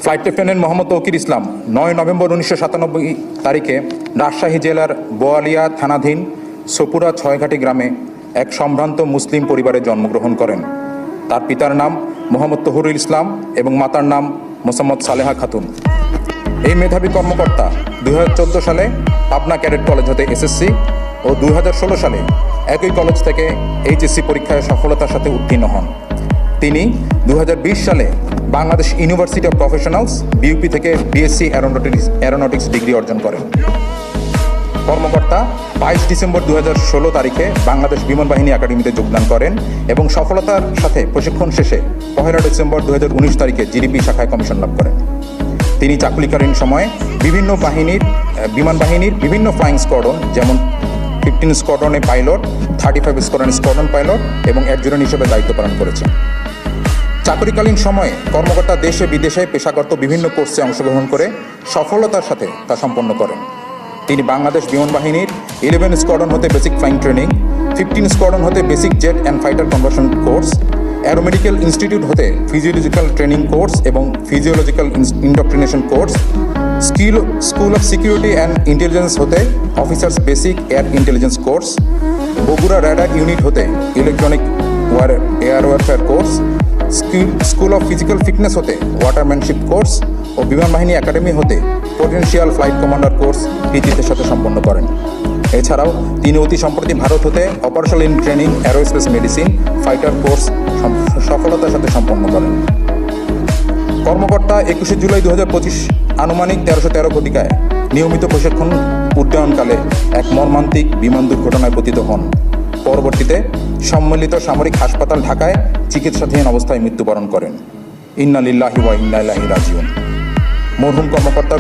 Flight lieutenant Mohammad Tauqir ইসলাম 9 November 1997 তারিখে রাজশাহী জেলার বোয়ালিয়া থানাধীন সপুরা ছয়ঘাটি গ্রামে এক সম্ভ্রান্ত মুসলিম পরিবারে জন্মগ্রহণ করেন। তার পিতার নাম মোহাম্মদ তহুরুল ইসলাম এবং মাতার নাম মোসাম্মদ সালেহা খাতুন। এই মেধাবী কর্মকর্তা 2014 সালে পাবনা ক্যাডেট কলেজ হতে এসএসসি ও 2016 সালে একই কলেজ থেকে এইচএসসি পরীক্ষায় সফলতার সাথে উত্তীর্ণ হন। তিনি 2020 সালে Bangladesh university of professionals BUP থেকে বিএসসি অ্যারোনটিক্স ডিগ্রি অর্জন করেন। কর্মকর্তা 22 ডিসেম্বর 2016 তারিখে বাংলাদেশ বিমান বাহিনী একাডেমিতে যোগদান করেন এবং সফলতার সাথে প্রশিক্ষণ শেষে 1 ডিসেম্বর 2019 তারিখে জিডিপি শাখায় কমিশন লাভ করেন। তিনি চাকুরিকালীন সময়ে বিমান বাহিনীর বিভিন্ন ফ্লাইং স্কোয়াড্রন যেমন 15 স্কোয়াড্রনে পাইলট, 35 স্কোয়াড্রন পাইলট এবং অ্যাডজুটেন্ট হিসেবে দায়িত্ব পালন করেছেন। চাকুরিকালীন সময়ে কর্মকর্তা দেশে বিদেশে পেশাগত বিভিন্ন কোর্সে অংশগ্রহণ করে সফলতার সাথে তা সম্পন্ন করেন। তিনি বাংলাদেশ বিমান বাহিনীর 11 স্কোয়াড্রন হতে বেসিক ফ্লাইং ট্রেনিং, 15 স্কোয়াড্রন হতে basic jet and fighter conversion course, aeromedical institute হতে ফিজিওলজিক্যাল ট্রেনিং কোর্স এবং physiological indoctrination course, school of security and intelligence হতে officers basic air intelligence course, Bogura radar unit হতে electronic air warfare course, school of physical fitness হতে watermanship course ও বিমান বাহিনী academy হতে potential flight commander course কৃতিত্বের সাথে সম্পন্ন করেন। এছাড়াও তিনি অতি সম্প্রতি ভারত হতে operational in training aerospace medicine fighter course সফলতার সাথে সম্পন্ন করেন। কর্মকর্তা 21 জুলাই 2025 আনুমানিক 1313 ঘটিকায় নিয়মিত প্রশিক্ষণ উড্ডয়নকালে এক মর্মান্তিক বিমান দুর্ঘটনায় পতিত হন। পরবর্তীতে সম্মিলিত সামরিক হাসপাতাল ঢাকায় চিকিৎসাধীন অবস্থায় মৃত্যুবরণ করেন। ইন্না লিল্লাহি ওয়া ইন্না ইলাইহি রাজিউন। মরহুম কর্মকর্তা